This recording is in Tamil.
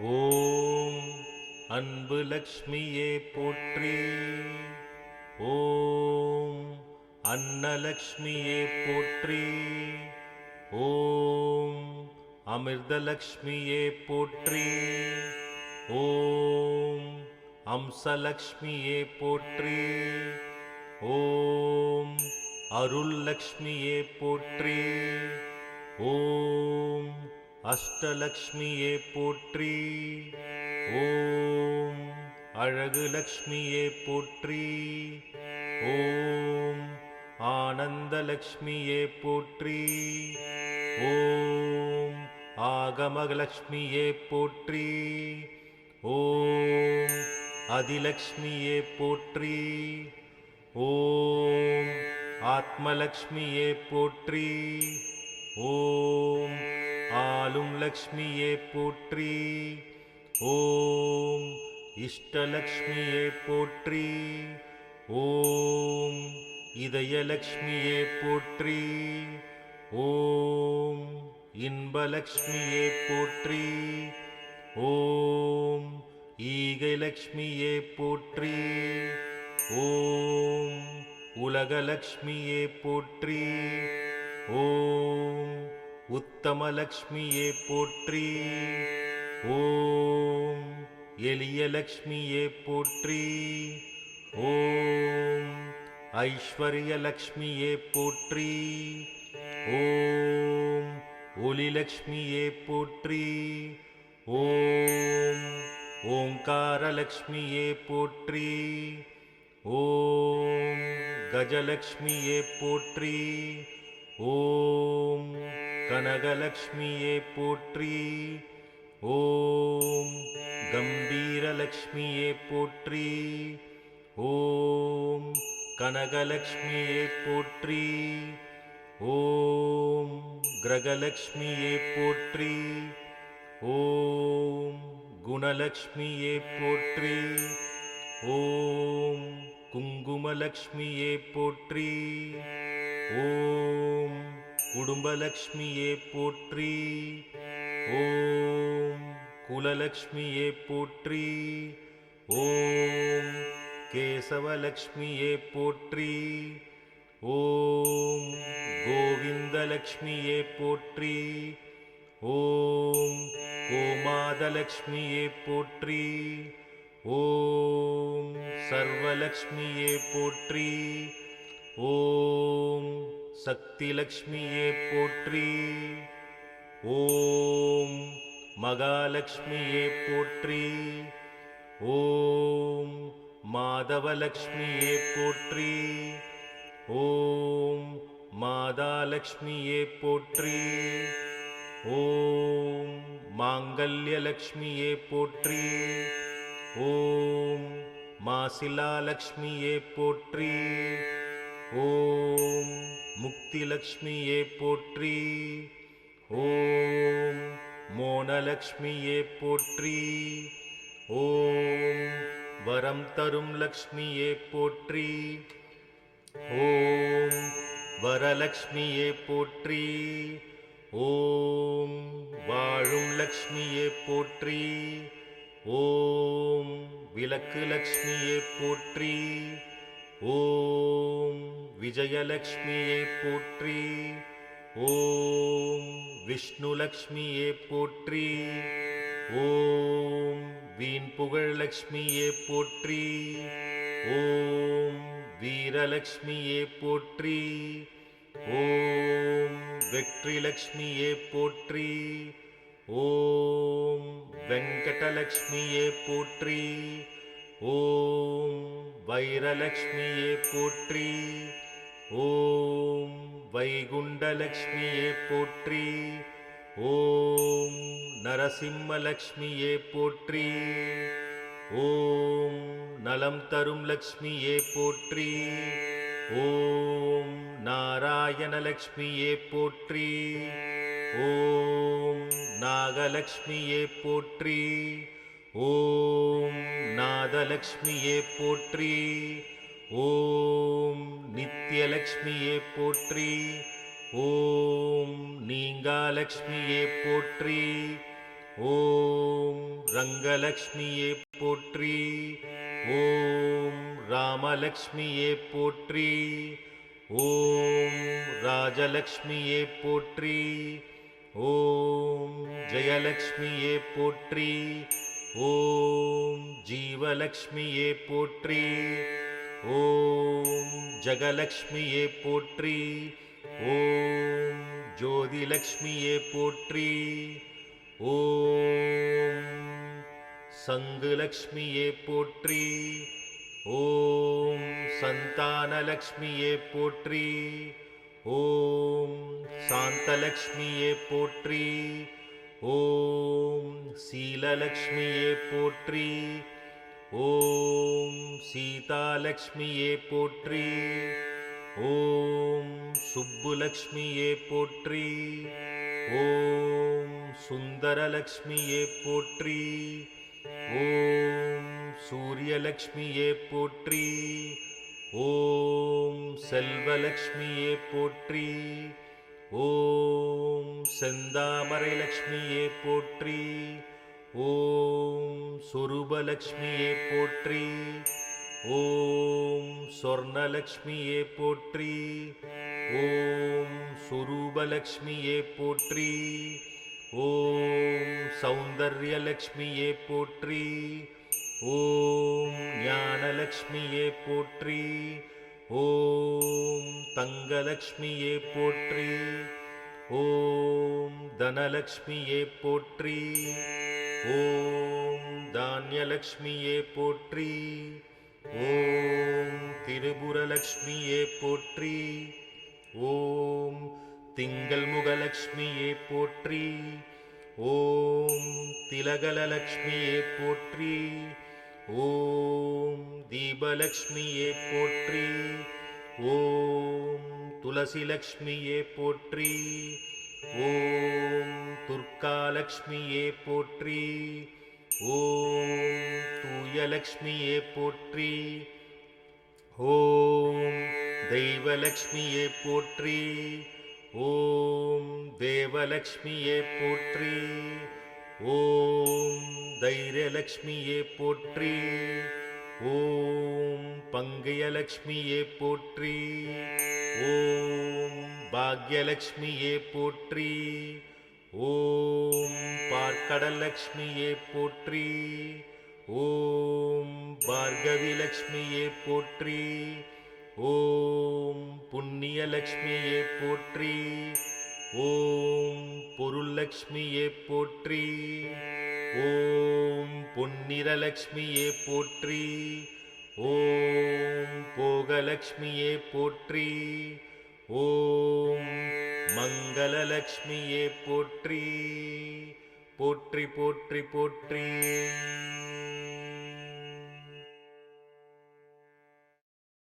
ஓம் அன்பு லக்ஷ்மியே போற்றி. ஓம் அன்னலக்ஷ்மியே போற்றி. ஓம் அமிர்தலக்ஷ்மியே போற்றி. ஓம் அம்சலக்ஷ்மியே போற்றி. ஓம் அருள் லக்ஷ்மியே போற்றி. ஓம் அஷ்டலக்ஷ்மியே போற்றி. ஓம் அழகு லக்ஷ்மியே போற்றி. ஓம் ஆனந்தலக்ஷ்மியே போற்றி. ஓம் ஆகமலக்ஷ்மியே போற்றி. ஓம் அதிலக்ஷ்மியே போற்றி. ஓம் ஆத்மலக்ஷ்மியே போற்றி. ஓம் ஆலும் லக்ஷ்மியே போற்றி. ஓம் இஷ்டலக்ஷ்மியே போற்றி. ஓம் இதயலக்ஷ்மியே போற்றி. ஓம் இன்பலக்ஷ்மியே போற்றி. ஓம் ஈகைலக்ஷ்மியே போற்றி. ஓம் உலகலக்ஷ்மியே போற்றி. ஓம் உத்தமலக்ஷ்மியே போற்றி. ஓம் எளியலக்ஷ்மியே போற்றி. ஓம் ஐஸ்வர்யலக்ஷ்மியே போற்றி. ஓம் ஒளிலக்ஷ்மியே போற்றி. ஓம் ஓங்காரலக்ஷ்மியே போற்றி. ஓம் கஜலக்ஷ்மியே போற்றி. ஓம் கனகலக்ஷ்மியே போற்றி. ஓம் கம்பீரலக்ஷ்மியே போற்றி. ஓம் கனகலக்ஷ்மியே போற்றி. ஓம் கிரகலக்ஷ்மியே போற்றி. ஓம் குணலக்ஷ்மியே போற்றி. ஓம் குங்குமலக்ஷ்மியே போற்றி. ஓம் குடும்பலக்ஷ்மியே போற்றி. ஓம் குலலக்ஷ்மியே போற்றி. ஓம் கேசவலக்ஷ்மியே போற்றி. ஓம் கோவிந்தலக்ஷ்மியே போற்றி. ஓம் கோமாதலக்ஷ்மியே போற்றி. ஓம் சர்வலக்ஷ்மியே போற்றி. ஓம் சக்திலக்ஷ்மியே போற்றி. ஓம் மகாலக்ஷ்மியே போற்றி. ஓம் மாதவலக்ஷ்மியே போற்றி. ஓம் மாதாலக்ஷ்மியே போற்றி. ஓம் மாங்கல்யலக்ஷ்மியே போற்றி. ஓம் மாசிலாலக்ஷ்மியே போற்றி. ஓம் முக்திலக்ஷ்மியே போற்றி. ஓம் மோனலக்ஷ்மியே போற்றி. ஓம் வரம் தரும் லக்ஷ்மியே போற்றி. ஓம் வரலக்ஷ்மியே போற்றி. ஓம் வாழும் லக்ஷ்மியே போற்றி. ஓம் விளக்கு லக்ஷ்மியே போற்றி. ஓம் விஜயலக்ஷ்மியே போற்றி. ஓம் விஷ்ணுலக்ஷ்மியே போற்றி. ஓம் வீண் புகழ் லக்ஷ்மியே போற்றி. ஓம் வீரலக்ஷ்மியே போற்றி. ஓம் வெற்றி லக்ஷ்மியே போற்றி. ஓம் வெங்கடலக்ஷ்மியே போற்றி. ஓம் வைரலக்ஷ்மியே போற்றி. ஓம் வைகுண்டலக்ஷ்மியே போற்றி. ஓம் நரசிம்மலக்ஷ்மியே போற்றி. ஓம் நலம் தரும் லக்ஷ்மியே போற்றி. ஓம் நாராயணலக்ஷ்மியே போற்றி. ஓம் நாகலக்ஷ்மியே போற்றி. ஓம் நாதலக்ஷ்மியே போற்றி. ஓம் நித்யலக்ஷ்மியே போற்றி. ஓம் நீங்காலக்ஷ்மியே போற்றி. ஓம் ரங்கலக்ஷ்மியே போற்றி. ஓம் ராமலக்ஷ்மியே போற்றி. ஓம் ராஜலக்ஷ்மியே போற்றி. ஓம் ஜெயலக்ஷ்மியே போற்றி. ஓம் ஜீவலக்ஷ்மியே போற்றி. ஓம் ஜகலக்ஷ்மியே போற்றி. ஓம் ஜோதிலக்ஷ்மியே போற்றி. ஓம் சங்குலக்ஷ்மியே போற்றி. ஓம் சந்தானலக்ஷ்மியே போற்றி. ஓம் சாந்தலக்ஷ்மியே போற்றி. ஓம் சீலலக்ஷ்மியே போற்றி. ஓம் சீதாலக்ஷ்மியே போற்றி. ஓம் சுப்புலக்ஷ்மியே போற்றி. ஓம் சுந்தரலக்ஷ்மியே போற்றி. ஓம் சூரியலக்ஷ்மியே போற்றி. ஓம் செல்வலக்ஷ்மியே போற்றி. ஓம் செந்தாமரை லக்ஷ்மியே போற்றி. ஓம் சொரூபலக்ஷ்மியே போற்றி. ஓம் சொர்ணலக்ஷ்மியே போற்றி. ஓம் சொரூபலக்ஷ்மியே போற்றி. ஓம் சௌந்தர்யலக்ஷ்மியே போற்றி. ஓம் ஞானலக்ஷ்மியே போற்றி. ஓம் தங்கலக்ஷ்மியே போற்றி. ஓம் தனலக்ஷ்மியே போற்றி. ஓம் தானியலக்ஷ்மியே போற்றி. ஓம் திரிபுரலக்ஷ்மியே போற்றி. ஓம் திங்கள் முகலக்ஷ்மியே போற்றி. ஓம் திலகலக்ஷ்மியே போற்றி. ஓம் தீபலக்ஷ்மியே போற்றி. ஓம் துளசிலக்ஷ்மியே போற்றி. ஓம் துர்காலக்ஷ்மியே போற்றி. ஓம் தூயலக்ஷ்மியே போற்றி. ஓம் தெய்வலக்ஷ்மியே போற்றி. ஓம் தேவலக்ஷ்மியே போற்றி. ஓம் தைரியலக்ஷ்மியே போற்றி. ஓம் பங்கயலக்ஷ்மியே போற்றி. ஓம் பாக்யலக்ஷ்மியே போற்றி. ஓம் பார்க்கடலக்ஷ்மியே போற்றி. ஓம் பார்கவிலக்ஷ்மியே போற்றி. ஓம் புண்ணியலக்ஷ்மியே போற்றி. ஓம் பொருள்ளக்ஷ்மியே போற்றி. ஓம் பொன்னிறலக்ஷ்மியே போற்றி. ஓம் போகலக்ஷ்மியே போற்றி. ஓம் மங்களலக்ஷ்மியே போற்றி. போற்றி போற்றி போற்றி.